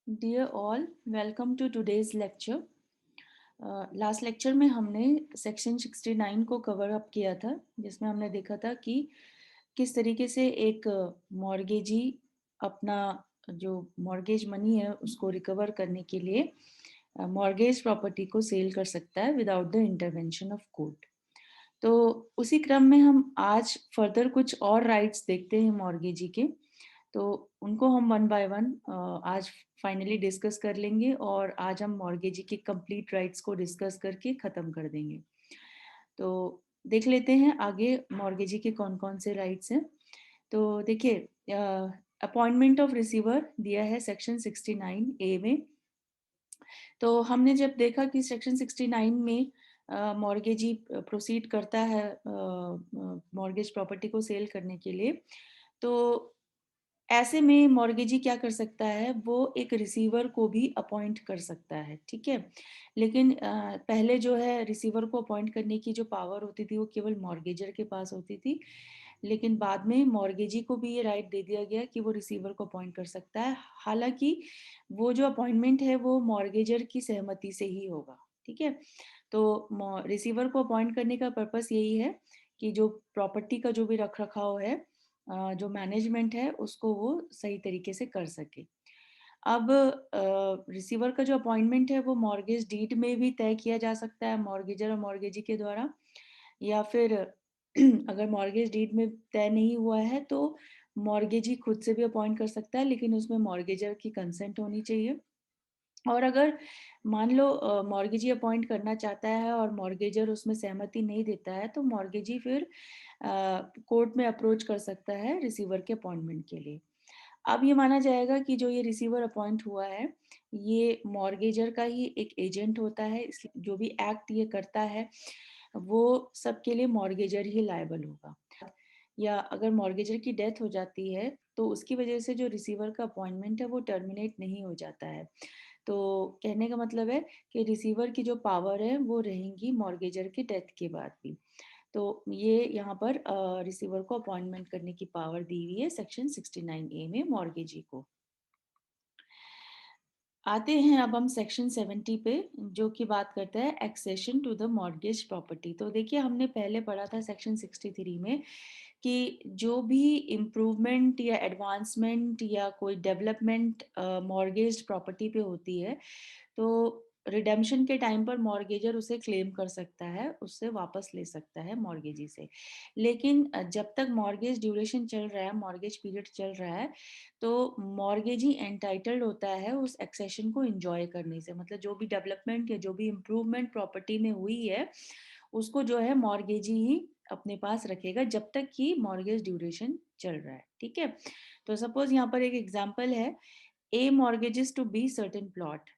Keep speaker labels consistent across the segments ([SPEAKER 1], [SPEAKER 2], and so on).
[SPEAKER 1] Dear all, welcome to today's lecture. Last lecture में हमने section 69 को कवर अप किया था, जिसमें हमने देखा था कि किस तरीके से एक मॉर्गेजी अपना जो मॉर्गेज मनी है उसको रिकवर करने के लिए मॉर्गेज प्रॉपर्टी को सेल कर सकता है without the intervention of court. तो उसी क्रम में हम आज फर्दर कुछ और राइट्स देखते हैं मॉर्गेजी के। तो उनको हम वन बाय वन आज फाइनली डिस्कस कर लेंगे और आज हम मॉर्गेजी के कंप्लीट राइट्स को डिस्कस करके ख़त्म कर देंगे। तो देख लेते हैं आगे मॉर्गेजी के कौन कौन से राइट्स हैं। तो देखिए, अपॉइंटमेंट ऑफ रिसीवर दिया है सेक्शन 69 ए में। तो हमने जब देखा कि सेक्शन 69 में मॉर्गेजी प्रोसीड करता है मॉर्गेज प्रॉपर्टी को सेल करने के लिए, तो ऐसे में मॉर्गेजी क्या कर सकता है, वो एक रिसीवर को भी अपॉइंट कर सकता है, ठीक है। लेकिन पहले जो है रिसीवर को अपॉइंट करने की जो पावर होती थी वो केवल मॉर्गेजर के पास होती थी, लेकिन बाद में मॉर्गेजी को भी ये राइट दे दिया गया कि वो रिसीवर को अपॉइंट कर सकता है। हालांकि वो जो अपॉइंटमेंट है वो मॉर्गेजर की सहमति से ही होगा, ठीक है। तो रिसीवर को अपॉइंट करने का पर्पस यही है कि जो प्रॉपर्टी का जो भी रख रखाव है, जो मैनेजमेंट है, उसको वो सही तरीके से कर सके। अब रिसीवर का जो अपॉइंटमेंट है वो मॉर्गेज डीड में भी तय किया जा सकता है मॉर्गेजर और मॉर्गेजी के द्वारा, या फिर अगर मॉर्गेज डीड में तय नहीं हुआ है तो मॉर्गेजी खुद से भी अपॉइंट कर सकता है, लेकिन उसमें मॉर्गेजर की कंसेंट होनी चाहिए। और अगर मान लो मॉर्गेजी अपॉइंट करना चाहता है और मॉर्गेजर उसमें सहमति नहीं देता है, तो मॉर्गेजी फिर कोर्ट में अप्रोच कर सकता है रिसीवर के अपॉइंटमेंट के लिए। अब ये माना जाएगा कि जो ये रिसीवर अपॉइंट हुआ है ये मॉर्गेजर का ही एक एजेंट होता है, इसलिए जो भी एक्ट ये करता है वो सबके लिए मॉर्गेजर ही लायबल होगा। या अगर मॉर्गेजर की डेथ हो जाती है तो उसकी वजह से जो रिसीवर का अपॉइंटमेंट है वो टर्मिनेट नहीं हो जाता है। तो कहने का मतलब है कि रिसीवर की जो पावर है वो रहेंगी मॉर्गेजर के डेथ के बाद भी। तो ये यहाँ पर रिसीवर को अपॉइंटमेंट करने की पावर दी हुई है सेक्शन 69 ए में मॉर्गेजी को। आते हैं अब हम सेक्शन 70 पे, जो कि बात करता है accession to the mortgage property. तो देखिए हमने पहले पढ़ा था सेक्शन 63 में कि जो भी इम्प्रूवमेंट या एडवांसमेंट या कोई डेवलपमेंट मॉर्गेज प्रॉपर्टी पे होती है, तो रिडेम्पशन के टाइम पर मॉर्गेजर उसे क्लेम कर सकता है, उससे वापस ले सकता है मॉर्गेजी से। लेकिन जब तक मॉर्गेज ड्यूरेशन चल रहा है, मॉर्गेज पीरियड चल रहा है, तो मॉर्गेजी एंटाइटल्ड होता है उस एक्सेशन को एंजॉय करने से। मतलब जो भी डेवलपमेंट या जो भी इम्प्रूवमेंट प्रॉपर्टी में हुई है उसको जो है मॉर्गेजी ही अपने पास रखेगा जब तक कि मॉर्गेज ड्यूरेशन चल रहा है, ठीक है। तो सपोज यहाँ पर एक एग्जांपल है, A mortgages to B certain plot.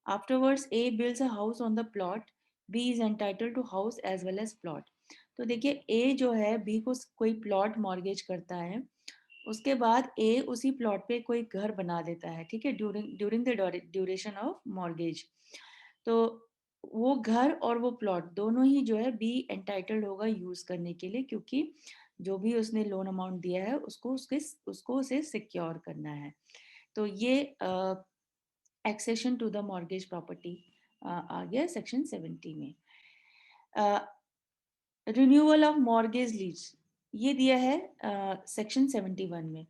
[SPEAKER 1] Afterwards, A builds a house on the plot. B is entitled to house as well as plot. तो देखिए A जो है B को कोई प्लॉट मॉर्गेज करता है, उसके बाद A उसी प्लॉट पे कोई घर बना देता है, ठीक है, during during the duration of mortgage. तो वो घर और वो प्लॉट दोनों ही जो है बी एंटाइटल्ड होगा यूज करने के लिए, क्योंकि जो भी उसने लोन अमाउंट दिया है उसको उसे सिक्योर करना है। तो ये accession to the mortgage property आ गया सेक्शन 70 में। रिन्यूअल ऑफ मॉर्गेज लीज ये दिया है सेक्शन 71 में।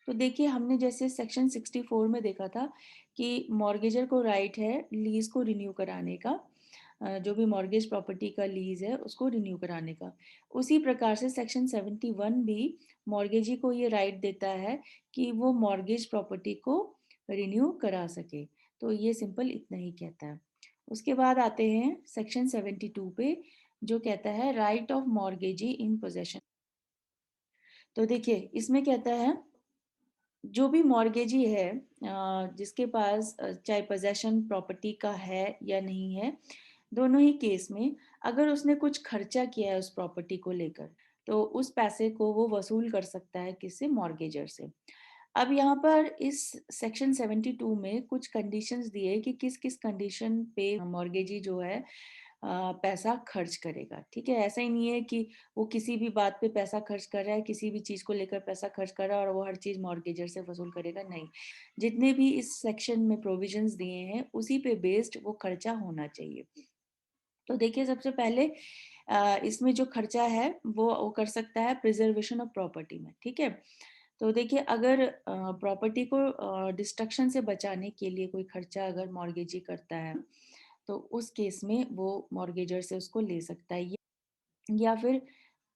[SPEAKER 1] तो देखिए हमने जैसे सेक्शन 64 में देखा था कि मॉर्गेजर को राइट है लीज को रिन्यू कराने का, जो भी मॉर्गेज प्रॉपर्टी का लीज है उसको रिन्यू कराने का। उसी प्रकार से सेक्शन 71 भी मॉर्गेजी को ये राइट देता है कि वो मॉर्गेज प्रॉपर्टी को रिन्यू करा सके। तो ये सिंपल इतना ही कहता है। उसके बाद आते हैं सेक्शन 72 पे, जो कहता है right of mortgagee in possession. तो देखिए इसमें कहता है जो भी मॉर्गेजी है जिसके पास चाहे पोजेशन प्रॉपर्टी का है या नहीं है, दोनों ही केस में अगर उसने कुछ खर्चा किया है उस प्रॉपर्टी को लेकर, तो उस पैसे को वो वसूल कर सकता है किससे, मॉर्गेजर से। अब यहाँ पर इस सेक्शन 72 में कुछ कंडीशंस दिए कि किस किस कंडीशन पे मॉर्गेजी जो है पैसा खर्च करेगा, ठीक है? ऐसा ही नहीं है कि वो किसी भी बात पे पैसा खर्च कर रहा है, किसी भी चीज़ को लेकर पैसा खर्च कर रहा है और वो हर चीज़ मॉर्गेजर से वसूल करेगा, नहीं। जितने भी इस सेक्शन में प्रोविजंस दिए हैं, उसी पे बेस्ड वो खर्चा होना चाहिए। तो देखिए सबसे पहले इसमें जो खर्चा है वो कर सकता है प्रिजर्वेशन ऑफ प्रॉपर्टी में, ठीक है? तो देखिए अगर प्रॉपर्टी को डिस्ट्रक्शन से बचाने के लिए कोई खर्चा अगर मॉर्गेजी करता है, तो उस केस में वो मॉर्गेजर से उसको ले सकता है। या फिर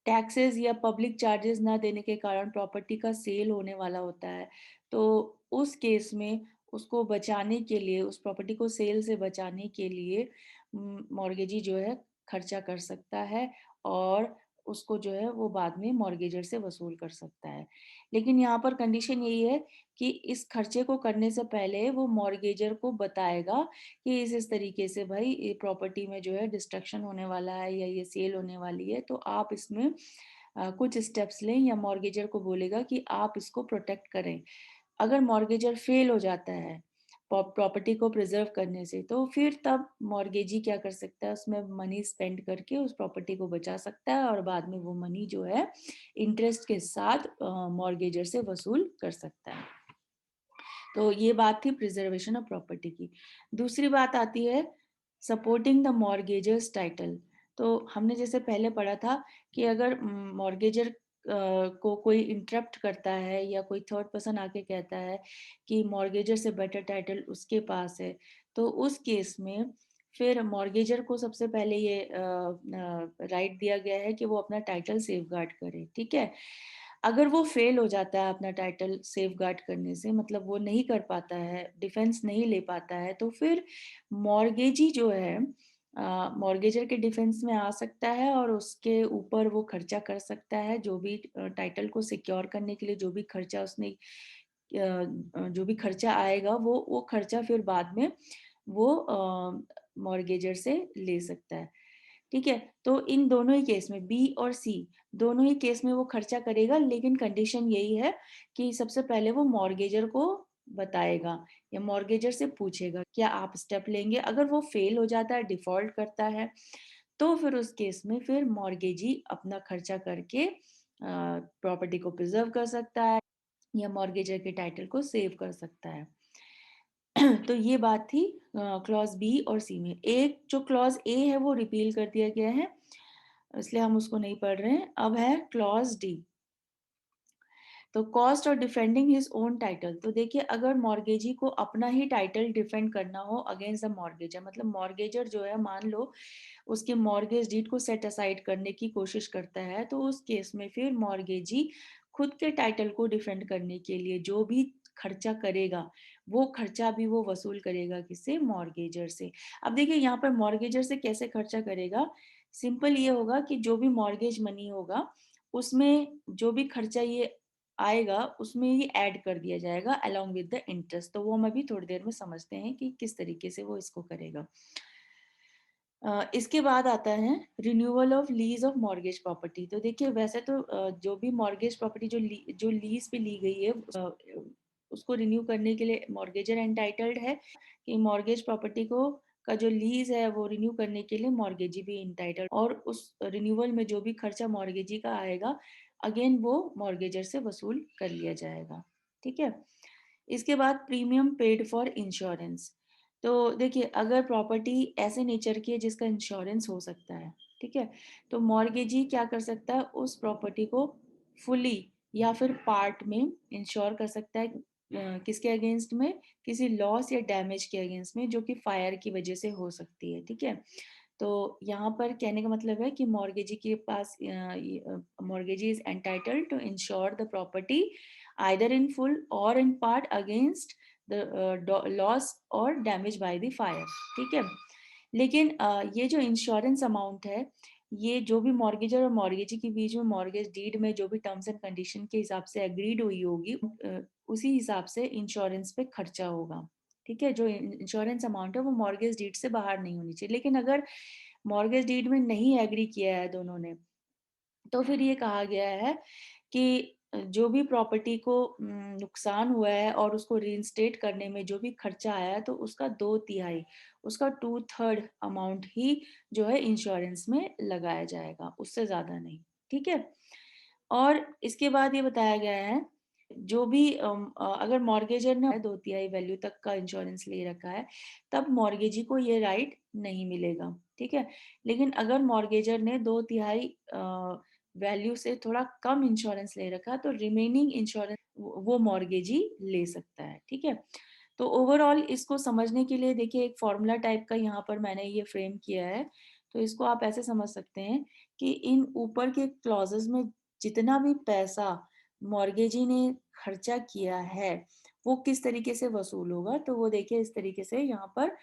[SPEAKER 1] टैक्सेस या पब्लिक चार्जेस ना देने के कारण प्रॉपर्टी का सेल होने वाला होता है, तो उस केस में उसको बचाने के लिए, उस प्रॉपर्टी को सेल से बचाने के लिए मॉर्गेजी जो है खर्चा कर सकता है और उसको जो है वो बाद में मॉर्गेजर से वसूल कर सकता है। लेकिन यहाँ पर कंडीशन यही है कि इस खर्चे को करने से पहले वो मॉर्गेजर को बताएगा कि इस तरीके से भाई ये प्रॉपर्टी में जो है डिस्ट्रक्शन होने वाला है या ये सेल होने वाली है, तो आप इसमें कुछ स्टेप्स लें, या मॉर्गेजर को बोलेगा कि आप इसको प्रोटेक्ट करें। अगर मॉर्गेजर फेल हो जाता है प्रॉपर्टी को प्रिजर्व करने से, तो फिर तब मॉर्गेजी क्या कर सकता है, उसमें मनी स्पेंड करके उस प्रॉपर्टी को बचा सकता है और बाद में वो मनी जो है इंटरेस्ट के साथ मॉर्गेजर से वसूल कर सकता है। तो ये बात थी प्रिजर्वेशन ऑफ प्रॉपर्टी की। दूसरी बात आती है सपोर्टिंग द मॉर्गेजर्स टाइटल। तो हमने जैसे पहले पढ़ा था कि अगर मॉर्गेजर को कोई इंटरप्ट करता है या कोई थर्ड पर्सन आके कहता है कि मॉर्गेजर से बेटर टाइटल उसके पास है, तो उस केस में फिर मॉर्गेजर को सबसे पहले ये राइट दिया गया है कि वो अपना टाइटल सेफगार्ड करे, ठीक है? अगर वो फेल हो जाता है अपना टाइटल सेफगार्ड करने से, मतलब वो नहीं कर पाता है, डिफेंस नहीं ले पाता है, तो फिर मॉर्गेजी जो है मॉर्गेजर के डिफेंस में आ सकता है और उसके ऊपर वो खर्चा कर सकता है, जो भी टाइटल को सिक्योर करने के लिए जो भी खर्चा उसने जो भी खर्चा आएगा वो खर्चा फिर बाद में वो मॉर्गेजर से ले सकता है, ठीक है? तो इन दोनों ही केस में बी और सी दोनों ही केस में वो खर्चा करेगा, लेकिन कंडीशन यही है कि सबसे पहले वो मॉर्गेजर को बताएगा या मॉर्गेजर से पूछेगा क्या आप स्टेप लेंगे। अगर वो फेल हो जाता है, डिफॉल्ट करता है, तो फिर उस केस में फिर मॉर्गेजी अपना खर्चा करके प्रॉपर्टी को प्रिजर्व कर सकता है या मॉर्गेजर के टाइटल को सेव कर सकता है। तो ये बात थी क्लॉज बी और सी में। एक जो क्लॉज ए है वो रिपील कर दिया गया है, इसलिए हम उसको नहीं पढ़ रहे हैं। अब है क्लॉज डी। तो कॉस्ट और डिफेंडिंग हिज ओन टाइटल। तो देखिए अगर मॉर्गेजी को अपना ही टाइटल डिफेंड करना हो अगेंस्ट द मॉर्गेजर, मतलब मॉर्गेजर जो है मान लो उसके मॉर्गेज डीड को सेट असाइड करने की कोशिश करता है, तो उस केस में फिर मॉर्गेजी खुद के टाइटल को डिफेंड करने के लिए जो भी खर्चा करेगा, वो खर्चा भी वो वसूल करेगा किससे, मॉर्गेजर से। अब देखिए यहाँ पर मॉर्गेजर से कैसे खर्चा करेगा, सिंपल ये होगा कि जो भी मॉर्गेज मनी होगा उसमें जो भी खर्चा ये आएगा उसमें ही ऐड कर दिया जाएगा अलोंग विद द इंटरेस्ट। तो वो हम अभी थोड़ी देर में समझते हैं कि किस तरीके से वो इसको करेगा। इसके बाद आता है renewal of lease of mortgage property. तो देखिए वैसे तो जो भी मॉर्गेज प्रॉपर्टी जो लीज पे ली गई है उसको रिन्यू करने के लिए मॉर्गेजर एंटाइटल्ड है कि मॉर्गेज प्रॉपर्टी को का जो लीज है वो रिन्यू करने के लिए मॉर्गेजी भी इंटाइटल्ड, और उस रिन्यूअल में जो भी खर्चा मॉर्गेजी का आएगा अगेन वो मॉर्गेजर से वसूल कर लिया जाएगा, ठीक है? इसके बाद प्रीमियम पेड फॉर इंश्योरेंस। तो देखिए अगर प्रॉपर्टी ऐसे नेचर की है जिसका इंश्योरेंस हो सकता है, ठीक है, तो मॉर्गेजी क्या कर सकता है, उस प्रॉपर्टी को फुली या फिर पार्ट में इंश्योर कर सकता है किसके अगेंस्ट में, किसी लॉस या डैमेज के अगेंस्ट में जो कि फायर की वजह से हो सकती है, ठीक है? तो यहाँ पर कहने का मतलब है कि मॉर्गेजी के पास mortgagee is entitled to insure the property either in full or in part against the loss or damage by the fire, ठीक है? लेकिन ये जो इंश्योरेंस अमाउंट है, ये जो भी मॉर्गेजर और मॉर्गेजी के बीच में मॉर्गेज डीड में जो भी टर्म्स एंड कंडीशन के हिसाब से एग्रीड हुई होगी उसी हिसाब से इंश्योरेंस पे खर्चा होगा, ठीक है? जो इंश्योरेंस अमाउंट है वो मॉर्गेज डीड से बाहर नहीं होनी चाहिए। लेकिन अगर मॉर्गेज डीड में नहीं एग्री किया है दोनों ने, तो फिर ये कहा गया है कि जो भी प्रॉपर्टी को नुकसान हुआ है और उसको रीइंस्टेट करने में जो भी खर्चा आया है, तो उसका 2/3 उसका 2/3 अमाउंट ही जो है इंश्योरेंस में लगाया जाएगा, उससे ज़्यादा नहीं, ठीक है? और इसके बाद ये बताया गया है, जो भी अगर मॉर्गेजर ने 2/3 वैल्यू तक का इंश्योरेंस ले रखा है, तब मॉर्गेजी को ये राइट नहीं मिलेगा, ठीक है? लेकिन अगर मॉर्गेजर ने 2/3 वैल्यू से थोड़ा कम इंश्योरेंस ले रखा, तो रिमेनिंग इंश्योरेंस वो मॉर्गेजी ले सकता है, ठीक है? तो ओवरऑल इसको समझने के लिए देखिए एक फॉर्मूला टाइप का यहाँ पर मैंने ये फ्रेम किया है। तो इसको आप ऐसे समझ सकते हैं कि इन ऊपर के क्लॉजेस में जितना भी पैसा मॉर्गेजी ने खर्चा किया है, वो किस तरीके से वसूल होगा। तो वो देखिए इस तरीके से यहाँ पर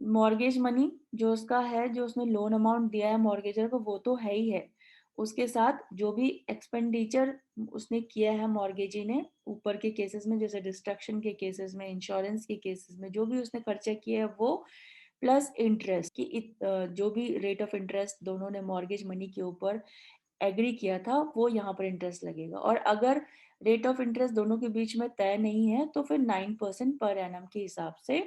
[SPEAKER 1] मॉर्गेज मनी जो उसका है, जो उसने लोन अमाउंट दिया है मॉर्गेजर को, वो तो है ही है। उसके साथ जो भी एक्सपेंडिचर उसने किया है मॉर्गेजी ने ऊपर के केसेस में, जैसे डिस्ट्रक्शन के केसेस में, इंश्योरेंस के केसेस में, जो भी उसने खर्चा किया है वो, प्लस इंटरेस्ट की जो भी रेट ऑफ इंटरेस्ट दोनों ने मॉर्गेज मनी के ऊपर एग्री किया था, वो यहाँ पर इंटरेस्ट लगेगा। और अगर रेट ऑफ इंटरेस्ट दोनों के बीच में तय नहीं है, तो फिर 9% पर एनम के हिसाब से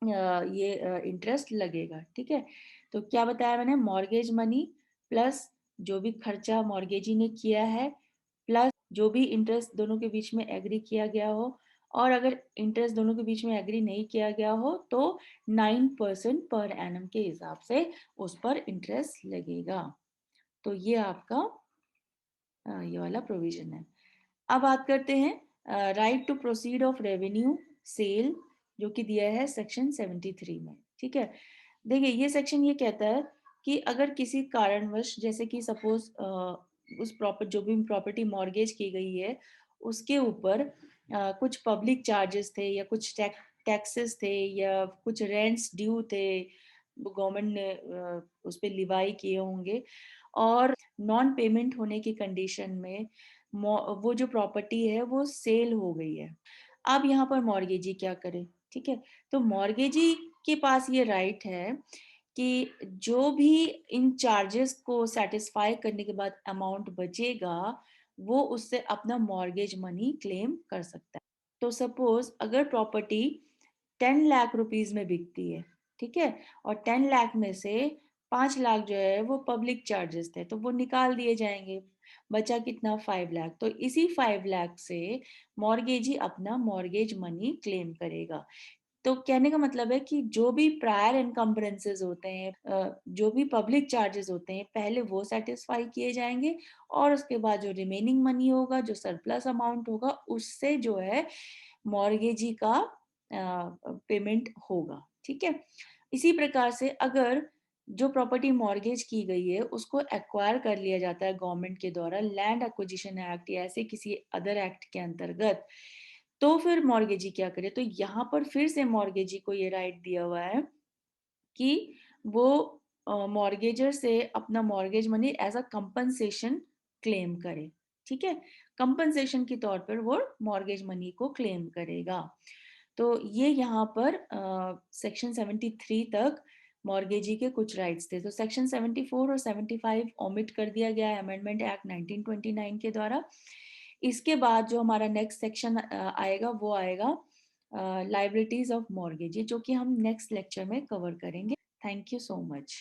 [SPEAKER 1] ये इंटरेस्ट लगेगा, ठीक है? तो क्या बताया मैंने, मॉर्गेज मनी प्लस जो भी खर्चा मॉर्गेजी ने किया है, प्लस जो भी इंटरेस्ट दोनों के बीच में एग्री किया गया हो, और अगर इंटरेस्ट दोनों के बीच में एग्री नहीं किया गया हो, तो 9% पर एनम के हिसाब से उस पर इंटरेस्ट लगेगा। तो ये आपका ये वाला प्रोविजन है। अब बात करते हैं right to proceed of revenue sale, जो कि दिया है सेक्शन 73 में, ठीक है? देखिए ये सेक्शन ये कहता है कि अगर किसी कारणवश, जैसे कि सपोज उस जो भी प्रॉपर्टी मॉर्गेज की गई है, उसके ऊपर कुछ पब्लिक चार्जेस थे, या कुछ टैक्सेस थे, या कुछ रेंट्स ड्यू थे, गवर्नमेंट ने उस पर लिवाई किए होंगे, और नॉन पेमेंट होने की कंडीशन में वो जो प्रॉपर्टी है वो सेल हो गई है। अब यहाँ पर मॉर्गेजी क्या करे, ठीक है? तो मॉर्गेजी के पास ये राइट है कि जो भी इन चार्जेस को सेटिस्फाई करने के बाद अमाउंट बचेगा, वो उससे अपना मॉर्गेज मनी क्लेम कर सकता है। तो सपोज अगर प्रॉपर्टी 10 लाख रुपीज में बिकती है, ठीक है, और 10 लाख में से 5 लाख जो है वो पब्लिक चार्जेस थे, तो वो निकाल दिए जाएंगे। बचा कितना, 5 लाख। तो इसी 5 लाख से मॉर्गेजी अपना मॉर्गेज मनी क्लेम करेगा। तो कहने का मतलब है कि जो भी प्रायर इनकम्बरेंसेस होते हैं, जो भी पब्लिक चार्जेस होते हैं, पहले वो सेटिस्फाई किए जाएंगे, और उसके बाद जो रिमेनिंग मनी होगा, जो सरप्लस अमाउंट होगा, उससे जो है मॉर्गेजी का पेमेंट होगा, ठीक है? इसी प्रकार से अगर जो प्रॉपर्टी मॉर्गेज की गई है उसको एक्वायर कर लिया जाता है गवर्नमेंट के द्वारा, लैंड एक्विजिशन एक्ट या ऐसे किसी अदर एक्ट के अंतर्गत, तो फिर मॉर्गेजी क्या करे? तो यहाँ पर फिर से मॉर्गेजी को ये राइट दिया हुआ है कि वो मॉर्गेजर से अपना mortgage money as a compensation claim करे, ठीक है? कंपनसेशन के तौर पर वो मॉर्गेज मनी को क्लेम करेगा। तो ये यहाँ पर सेक्शन 73 तक मॉर्गेजी के कुछ राइट्स थे। तो सेक्शन 74 और 75 ओमिट कर दिया गया है अमेंडमेंट एक्ट 1929 के द्वारा। इसके बाद जो हमारा नेक्स्ट सेक्शन आएगा, वो आएगा लाइबिलिटीज ऑफ मॉर्गेज, जो कि हम नेक्स्ट लेक्चर में कवर करेंगे। Thank you so much.